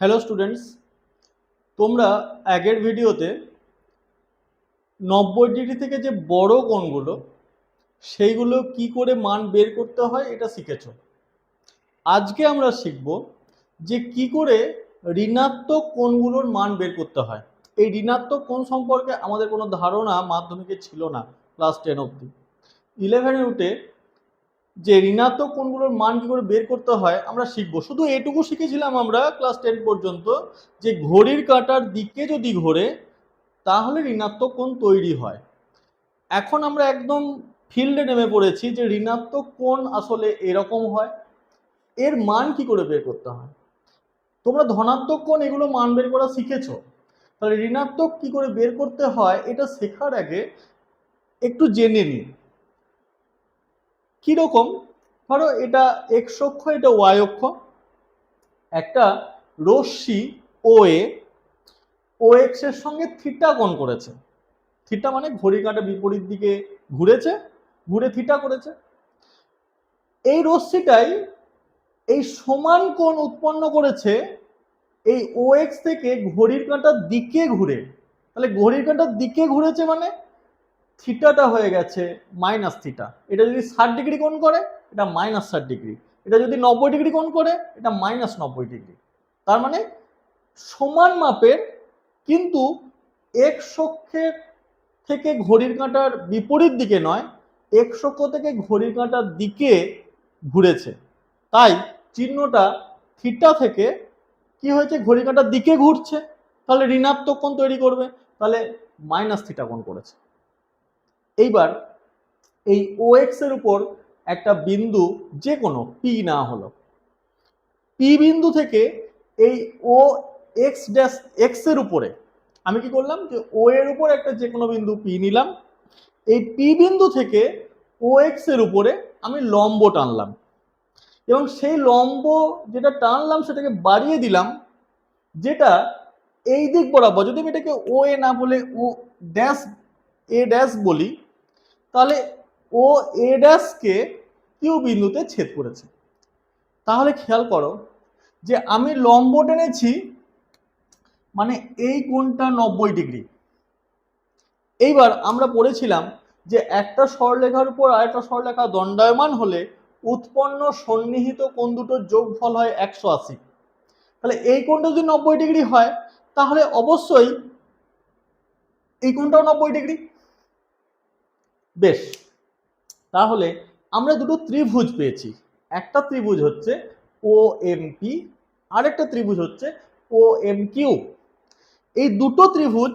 Hello students, তোমরা আগের ভিডিওতে 90 ডিগ্রি থেকে যে বড় কোণগুলো সেইগুলো কি করে মান বের করতে হয় এটা শিখেছো। আজকে আমরা শিখব যে কি করে ঋণাত্মক কোণগুলোর মান বের করতে হয়। এই ঋণাত্মক কোণ সম্পর্কে আমাদের কোনো ধারণা মাধ্যমিকে ছিল না ক্লাস 10 অবধি। 11-এ উঠে যে ঋণাত্মক কোণগুলোর মান কি করে বের করতে হয় আমরা শিখবো। শুধু এটুকু শিখেছিলাম আমরা ক্লাস 10 পর্যন্ত যে ঘড়ির কাঁটার দিকে যদি ঘোরে তাহলে ঋণাত্মক কোণ তৈরি হয়। এখন আমরা একদম ফিল্ডে নেমে পড়েছি যে ঋণাত্মক কোণ আসলে এরকম হয়, এর মান কি করে বের করতে হয়। তোমরা ধনাত্মক কোণ এগুলো মান বের করা শিখেছো, তাহলে ঋণাত্মক কি করে বের করতে হয় এটা শেখার আগে একটু জেনে নিই কিরকম। ধরো এটা এক্স অক্ষ, এটা ওয়াই অক্ষ, একটা রশ্মি ও এক্স এর সঙ্গে থিটা কোণ করেছে। থিটা মানে ঘড়ি কাঁটা বিপরীত দিকে ঘুরেছে, ঘুরে থিটা করেছে। এই রশ্মিটাই এই সমান কোণ উৎপন্ন করেছে এই ও এক্স থেকে ঘড়ির কাঁটার দিকে ঘুরে। তাহলে ঘড়ির কাঁটার দিকে ঘুরেছে মানে থিটাটা হয়ে গেছে মাইনাস থিটা। এটা যদি 60 ডিগ্রি কোণ করে এটা মাইনাস 60 ডিগ্রি, এটা যদি 90 ডিগ্রি কোণ করে এটা মাইনাস 90 ডিগ্রি। তার মানে সমান মাপের, কিন্তু এক্স অক্ষের থেকে ঘড়ির কাঁটার বিপরীত দিকে নয়, এক্স অক্ষ থেকে ঘড়ির কাঁটার দিকে ঘুরেছে। তাই চিহ্নটা থিটা থেকে কি হয়েছে, ঘড়ির কাঁটার দিকে ঘুরছে, তাহলে ঋণাত্মক কোণ তৈরি করবে, তাহলে মাইনাস থিটা কোণ করেছে। এইবার এই ও এক্স এর উপর একটা বিন্দু যে কোনো পি না হলো, পি বিন্দু থেকে এই ও এক্স ড্যাশ এক্স এর উপরে আমি কি করলাম যে ও এর উপর একটা যে কোনো বিন্দু পি নিলাম, এই পি বিন্দু থেকে ও এক্স এর উপরে আমি লম্ব টানলাম, এবং সেই লম্ব যেটা টানলাম সেটাকে বাড়িয়ে দিলাম, যেটা এই দিক বরাবর, যদি আমি এটাকে ও এ না বলে ও ড্যাশ এ ড্যাশ বলি, তাহলে ও এ ড্যাশকে কিউ বিন্দুতে ছেদ করেছে। তাহলে খেয়াল করো যে আমি লম্ব টেনেছি মানে এই কোণটা 90 ডিগ্রি। এইবার আমরা পড়েছিলাম যে একটা সরলরেখার উপর আরেকটা সরলরেখা দণ্ডায়মান হলে উৎপন্ন সন্নিহিত কোণ দুটোর যোগফল হয় 180। তাহলে এই কোণটা যদি 90 ডিগ্রি হয় তাহলে অবশ্যই এই কোণটাও 90 ডিগ্রি। বেশ, তাহলে আমরা দুটো ত্রিভুজ পেয়েছি। একটা ত্রিভুজ হচ্ছে ও এম পি, আরেকটা ত্রিভুজ হচ্ছে ও এম কিউ। এই দুটো ত্রিভুজ,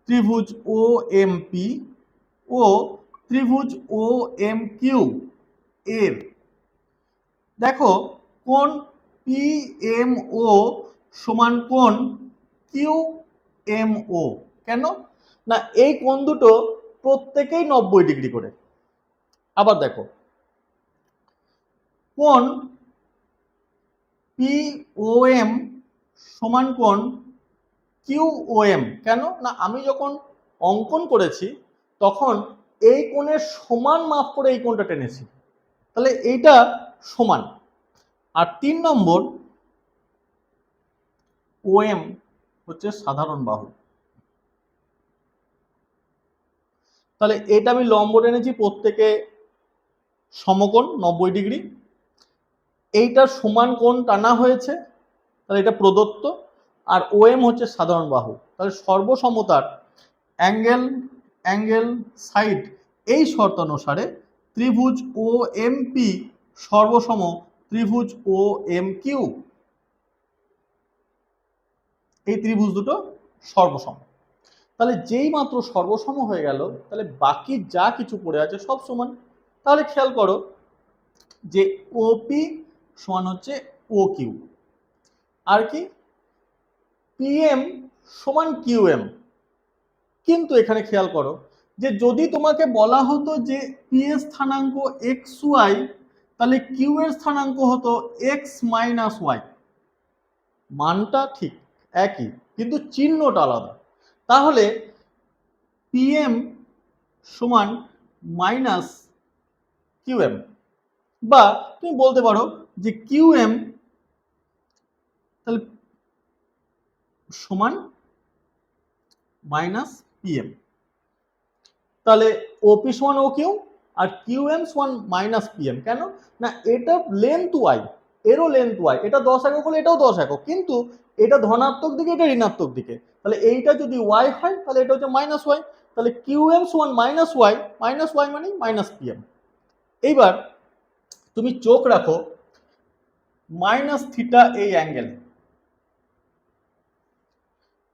ত্রিভুজ ও এম পি ও ত্রিভুজ ও এম কিউ এর দেখো কোণ পি এম ও সমান কোণ কিউ এম ও। কেন না, এই কোণ দুটো প্রত্যেকেই 90 ডিগ্রি করে। আবার দেখো কোণ পি ও এম সমান কোণ কিউ ও এম। কেন না, আমি যখন অঙ্কন করেছি তখন এই কোণের সমান মাপ করে এই কোণটা টেনেছি, তাহলে এইটা সমান। আর 3 নম্বর ও এম হচ্ছে সাধারণ বাহু, তাহলে এটা আমি লম্ব টেনেছি প্রত্যেকে সমকোণ 90 ডিগ্রি, এইটার সমান কোণ টানা হয়েছে, তাহলে এটা প্রদত্ত। আর ও এম হচ্ছে সাধারণ বাহু, তাহলে সর্বসমতার অ্যাঙ্গেল অ্যাঙ্গেল সাইড এই শর্তানুসারে ত্রিভুজ ও এম পি সর্বসম ত্রিভুজ ও এম কিউ। এই ত্রিভুজ দুটো সর্বসম। তাহলে যেই মাত্র সর্বসম হয়ে গেল তাহলে বাকি যা কিছু পড়ে আছে সব সমান। তাহলে খেয়াল করো যে ওপি সমান হচ্ছে ও কিউ, আর কি পিএম সমান কিউএম। কিন্তু এখানে খেয়াল করো যে যদি তোমাকে বলা হতো যে পি এর স্থানাঙ্ক এক্স ওয়াই, তাহলে কিউ এর স্থানাঙ্ক হতো এক্স মাইনাস ওয়াই। মানটা ঠিক একই কিন্তু চিহ্নটা আলাদা। তাহলে পিএম সমান মাইনাস কিউএম, বা তুমি বলতে পারো যে কিউএম, তাহলে সমান মাইনাস পিএম। তাহলে ওপি সমান O Q R Q M সমান মাইনাস পিএম। কেন না, এটা লেন্থ ওয়াই, এরও লেন্থ ওয়াই, এটা 10 একক হলে এটাও 10 একক, কিন্তু এটা ধনাত্মক দিকে এটা ঋণাত্মক দিকে। তাহলে এইটা যদি ওয়াই হয় তাহলে এটা হচ্ছে মাইনাস ওয়াই। তাহলে কিউ এম সমান মাইনাস ওয়াই মানে মাইনাস পিএম। এইবার তুমি চোখ রাখো মাইনাস থিটা এই অ্যাঙ্গেল,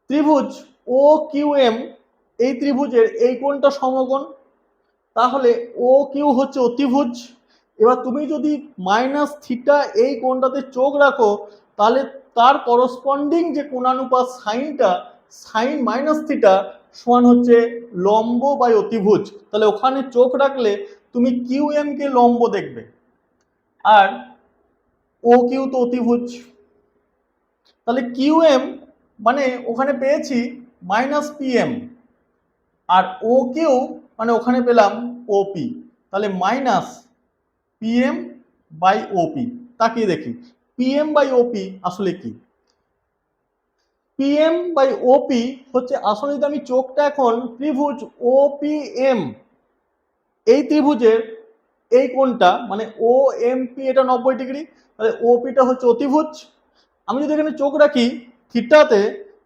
ত্রিভুজ ও কিউ এম এই ত্রিভুজের এই কোণটা সমকোণ, তাহলে ও কিউ হচ্ছে অতিভুজ। এবার তুমি যদি মাইনাস থিটা এই কোণটাতে চোখ রাখো তাহলে তার করসপন্ডিং যে কোণানুপাত সাইনটা, সাইন মাইনাস থিটা সমান হচ্ছে লম্ব বাই অতিভুজ। তাহলে ওখানে চোখ রাখলে তুমি কিউ এম কে লম্ব দেখবে আর ও কিউ তো অতিভুজ। তাহলে কিউ এম মানে ওখানে পেয়েছি মাইনাস পিএম, আর ও কিউ মানে ওখানে পেলাম ওপি। তাহলে মাইনাস পিএম বাই ওপি। তাকিয়ে দেখি পিএম বাই ওপি আসলে কি। পিএম বাই ওপি হচ্ছে আসলে, যদি আমি চোখটা এখন ত্রিভুজ ওপিএম এই ত্রিভুজের এই কোণটা মানে ও এম পি এটা 90 ডিগ্রি, তাহলে ওপিটা হচ্ছে অতিভুজ। আমি যদি এখানে চোখ রাখি থিটাতে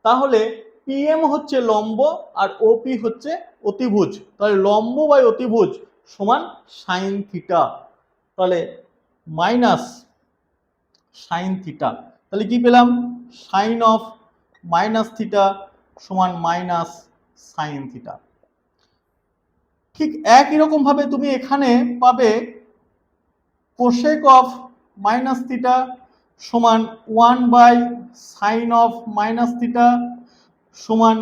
তাহলে পিএম হচ্ছে লম্ব আর ওপি হচ্ছে অতিভুজ। তাহলে লম্ব বাই অতিভুজ সমান সাইন থিটা। তাহলে মাইনাস সাইন থিটা। তাহলে কি পেলাম, সাইন অফ মাইনাস থিটা সমান মাইনাস সাইন থিটা। ঠিক একই রকম ভাবে তুমি এখানে পাবে কোসেক অফ মাইনাস থিটা সমান 1 by sine of minus theta সমান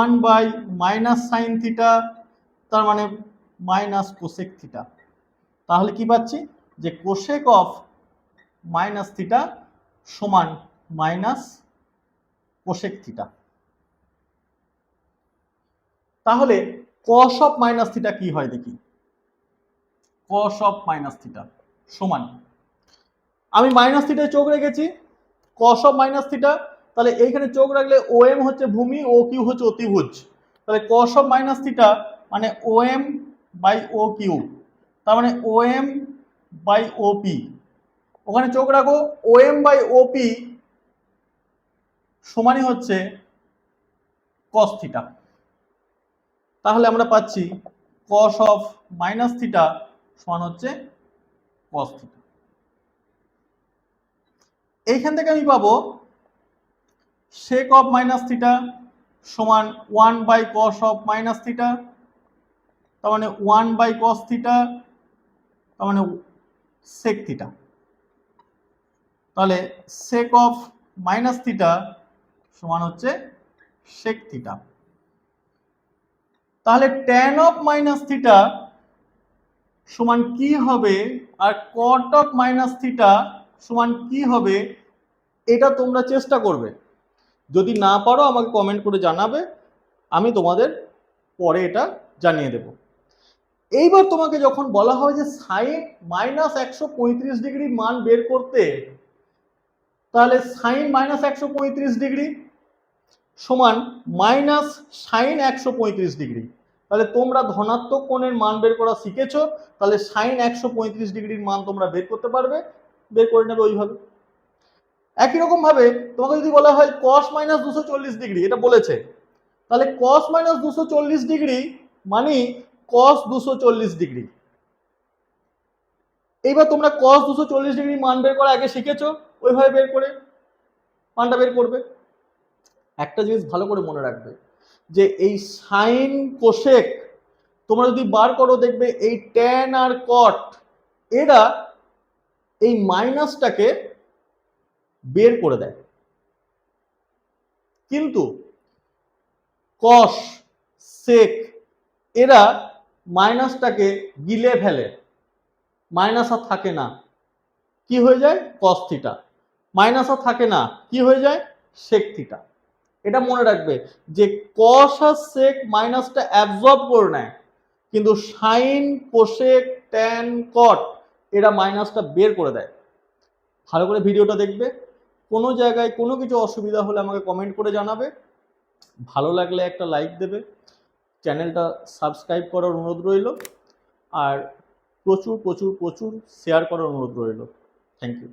1 বাই মাইনাস সাইন থিটা, তার মানে মাইনাস কোসেক থিটা। তাহলে কি পাচ্ছি যে কোসেক অফ মাইনাস থিটা সমান মাইনাস কোসেক থিটা। তাহলে কস অফ মাইনাস থিটা কি হয় দেখি। কস অফ মাইনাস থিটা সমান, আমি মাইনাস থিটায় চোখ রেখেছি, কস অফ মাইনাস থিটা, তাহলে এইখানে চোখ রাখলে ও এম হচ্ছে ভূমি, ও কিউ হচ্ছে অতিভুজ। তাহলে কস অফ মাইনাস থিটা মানে ও এম বাই ও কিউ, তার মানে ও এম বাই ওপি। ওখানে চোখ রাখো ও এম বাই ওপি সমানই হচ্ছে কস থিটা। তাহলে আমরা পাচ্ছি কস অফ মাইনাস থিটা সমান হচ্ছে কস থিটা। এইখান থেকে আমি পাবো সেক অফ মাইনাস থিটা সমান 1 by cos of minus theta, তার মানে 1 বাই কস থিটা, তার মানে সেক থিটা। তাহলে সেক অফ মাইনাস থিটা সমান হচ্ছে সেক থিটা। তাহলে ট্যান অফ মাইনাস থিটা সমান কি হবে আর কট অফ মাইনাস থিটা সমান কি হবে, এটা তোমরা চেষ্টা করবে। যদি না পারো আমাকে কমেন্ট করে জানাবে, আমি তোমাদের পরে এটা জানিয়ে দেব। এইবার তোমাকে যখন বলা হয় যে সাইন মাইনাস 135 ডিগ্রি মান বের করতে, তাহলে সাইন মাইনাস 135 ডিগ্রি সমান মাইনাস সাইন 135 ডিগ্রি। তাহলে তোমরা ধনাত্মক কোণের মান বের করা শিখেছো, তাহলে সাইন 135 ডিগ্রির মান তোমরা বের করতে পারবে, বের করে নেবে ওইভাবে। একই রকম ভাবে তোমাকে যদি বলা হয় কস মাইনাস 240 ডিগ্রি, এটা বলেছে, তাহলে কস মাইনাস 240 ডিগ্রি মানে কস 240 ডিগ্রি। এইবার তোমরা কস 240 ডিগ্রি মান বের করা আগে শিখেছো, ওইভাবে বের করে মানটা বের করবে। একটা জিনিস ভালো করে মনে রাখবে যে এই সাইন কোসেক তোমরা যদি বার করো দেখবে এই ট্যান আর কট এরা এই মাইনাসটাকে বের করে দেয়, কিন্তু কস সেক এরা মাইনাসটাকে গিলে ফেলে, মাইনাস আর থাকে না, কি হয়ে যায় কস থিটা, মাইনাস আর থাকে না, কি হয়ে যায় সেক থিটা। এটা মনে রাখবে যে কস আর সেক মাইনাসটা অ্যাবজর্ব করে নেয়, কিন্তু সাইন কোসেক ট্যান কট এরা মাইনাসটা বের করে দেয়। ভালো করে ভিডিওটা দেখবে, কোনো জায়গায় কোনো কিছু অসুবিধা হলে আমাকে কমেন্ট করে জানাবে। ভালো লাগলে একটা লাইক দেবে, চ্যানেলটা সাবস্ক্রাইব করার অনুরোধ রইল, আর প্রচুর প্রচুর প্রচুর শেয়ার করার অনুরোধ রইল। Thank you.